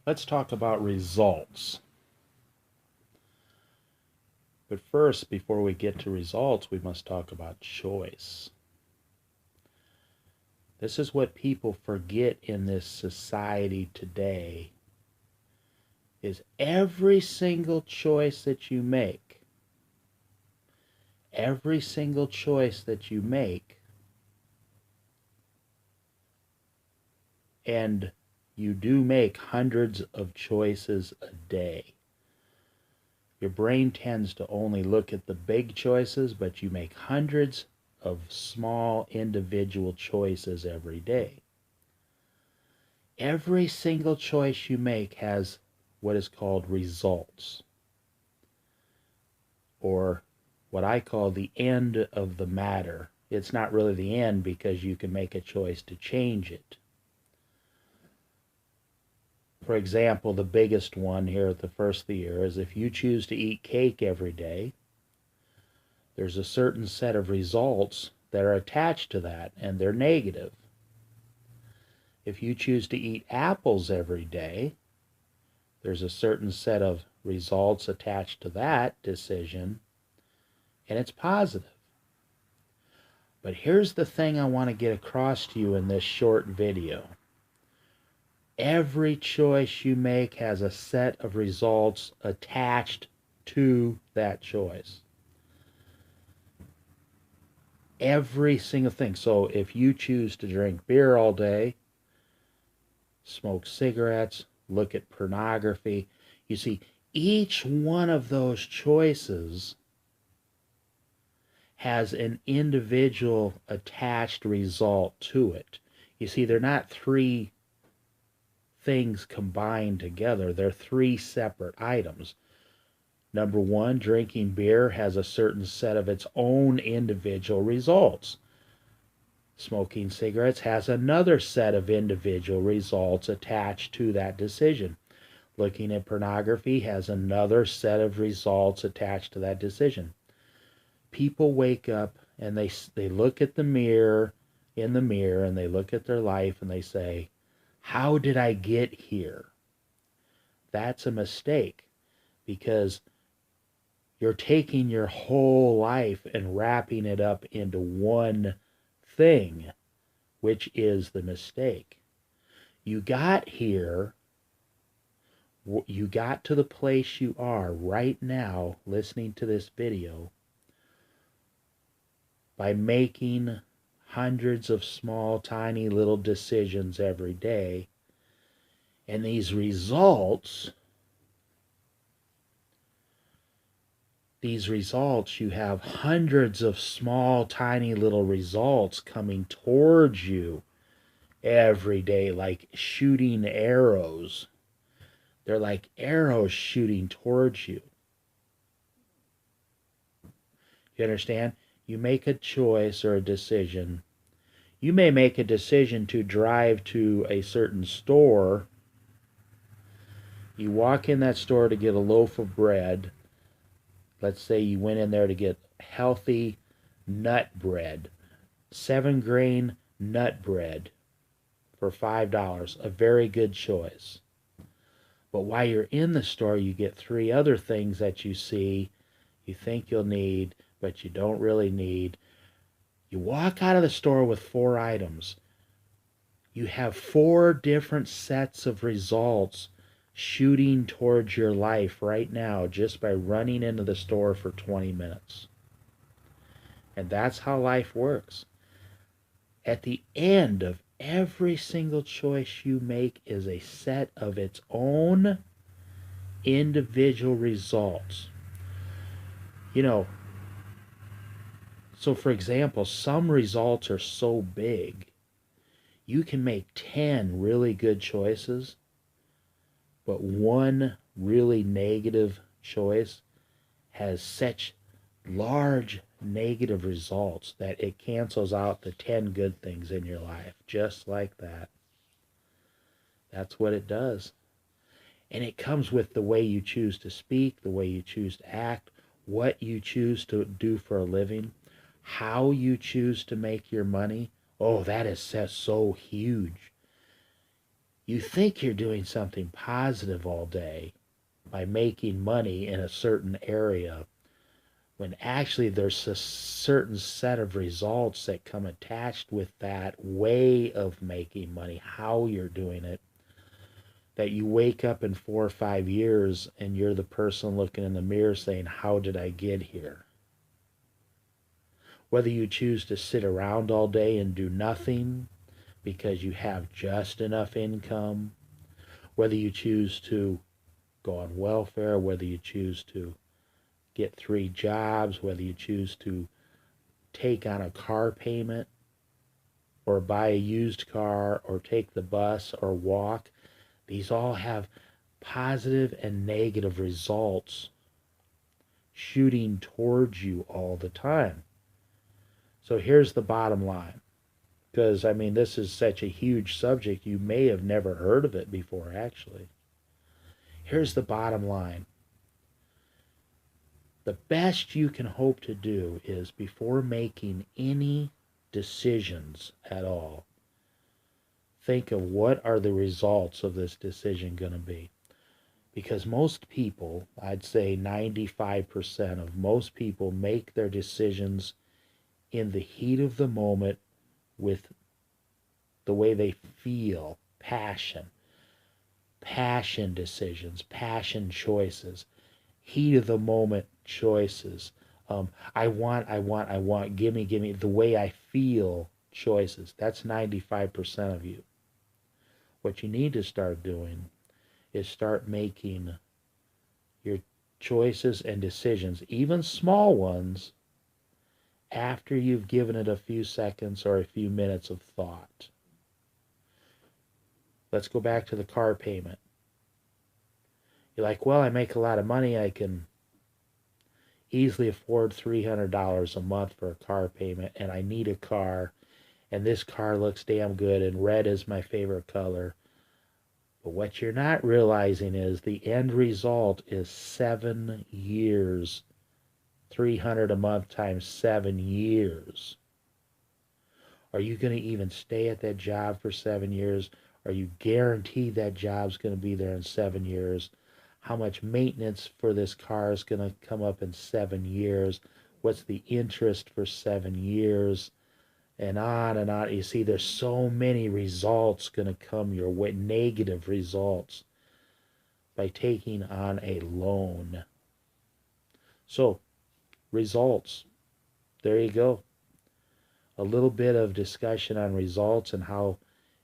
Let's talk about results. But first, before we get to results, we must talk about choice. This is what people forget in this society today is every single choice that you make, every single choice that you make, and you do make hundreds of choices a day. Your brain tends to only look at the big choices, but you make hundreds of small individual choices every day. Every single choice you make has what is called results, or what I call the end of the matter. It's not really the end because you can make a choice to change it. For example, the biggest one here at the first of the year is if you choose to eat cake every day, there's a certain set of results that are attached to that, and they're negative. If you choose to eat apples every day, there's a certain set of results attached to that decision, and it's positive. But here's the thing I want to get across to you in this short video. Every choice you make has a set of results attached to that choice. Every single thing. So if you choose to drink beer all day, smoke cigarettes, look at pornography, you see, each one of those choices has an individual attached result to it. You see, they're not three things combined together. They're three separate items. Number one, drinking beer has a certain set of its own individual results. Smoking cigarettes has another set of individual results attached to that decision. Looking at pornography has another set of results attached to that decision. People wake up and they look at the mirror, in the mirror, and they look at their life and they say, how did I get here? That's a mistake, because you're taking your whole life and wrapping it up into one thing, which is the mistake. You got here, you got to the place you are right now listening to this video by making hundreds of small, tiny little decisions every day. And these results, you have hundreds of small, tiny little results coming towards you every day, like shooting arrows. They're like arrows shooting towards you. You understand? You make a choice or a decision. You may make a decision to drive to a certain store. You walk in that store to get a loaf of bread. Let's say you went in there to get healthy nut bread, 7-grain nut bread for $5, a very good choice. But while you're in the store, you get 3 other things that you see, you think you'll need, but you don't really need. You walk out of the store with 4 items. You have 4 different sets of results shooting towards your life right now just by running into the store for 20 minutes. And that's how life works. At the end of every single choice you make is a set of its own individual results. You know, so for example, some results are so big, you can make 10 really good choices, but one really negative choice has such large negative results that it cancels out the 10 good things in your life, just like that. That's what it does. And it comes with the way you choose to speak, the way you choose to act, what you choose to do for a living, how you choose to make your money. Oh, that is so huge. You think you're doing something positive all day by making money in a certain area, when actually there's a certain set of results that come attached with that way of making money, how you're doing it, that you wake up in 4 or 5 years and you're the person looking in the mirror saying, how did I get here? Whether you choose to sit around all day and do nothing because you have just enough income, whether you choose to go on welfare, whether you choose to get 3 jobs, whether you choose to take on a car payment or buy a used car or take the bus or walk, these all have positive and negative results shooting towards you all the time. So here's the bottom line, because I mean, this is such a huge subject, you may have never heard of it before, actually. Here's the bottom line. The best you can hope to do is, before making any decisions at all, think of what are the results of this decision going to be. Because most people, I'd say 95% of most people, make their decisions in the heat of the moment with the way they feel, passion decisions, passion choices, heat of the moment choices. I want, gimme, the way I feel choices. That's 95% of you. What you need to start doing is start making your choices and decisions, even small ones, after you've given it a few seconds or a few minutes of thought. Let's go back to the car payment. You're like, well, I make a lot of money. I can easily afford $300 a month for a car payment, and I need a car, and this car looks damn good, and red is my favorite color. But what you're not realizing is the end result is 7 years. $300 a month times 7 years. Are you going to even stay at that job for 7 years? Are you guaranteed that job's going to be there in 7 years? How much maintenance for this car is going to come up in 7 years? What's the interest for 7 years? And on and on. You see, there's so many results going to come your way, negative results, by taking on a loan. So, results. There you go. A little bit of discussion on results and how,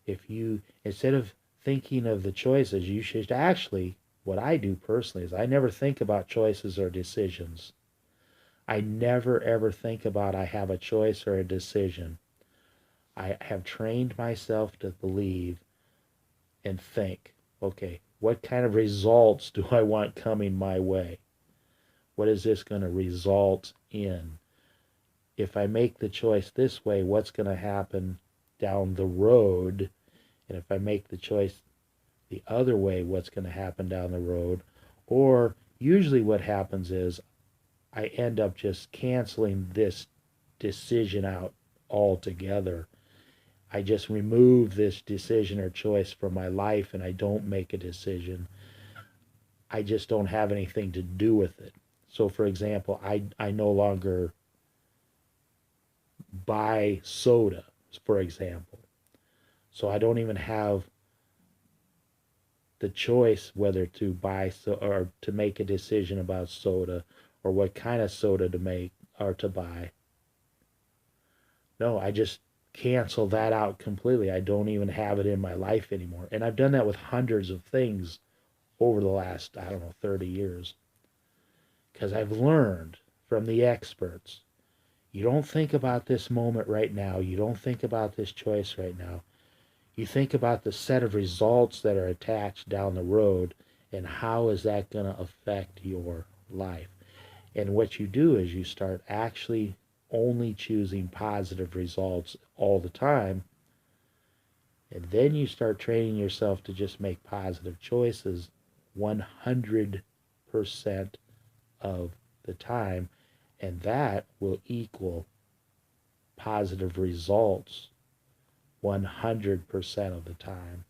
if you, instead of thinking of the choices, you should actually, what I do personally is I never think about choices or decisions. I never ever think about I have a choice or a decision. I have trained myself to believe and think, okay, what kind of results do I want coming my way? What is this going to result in? If I make the choice this way, what's going to happen down the road? And if I make the choice the other way, what's going to happen down the road? Or usually what happens is I end up just canceling this decision out altogether. I just remove this decision or choice from my life and I don't make a decision. I just don't have anything to do with it. So for example, I no longer buy soda, for example. So I don't even have the choice whether to buy or to make a decision about soda or what kind of soda to make or to buy. No, I just cancel that out completely. I don't even have it in my life anymore. And I've done that with hundreds of things over the last, 30 years. Because I've learned from the experts, you don't think about this moment right now. You don't think about this choice right now. You think about the set of results that are attached down the road and how is that going to affect your life. And what you do is you start actually only choosing positive results all the time. And then you start training yourself to just make positive choices 100% of the time. And that will equal positive results 100% of the time.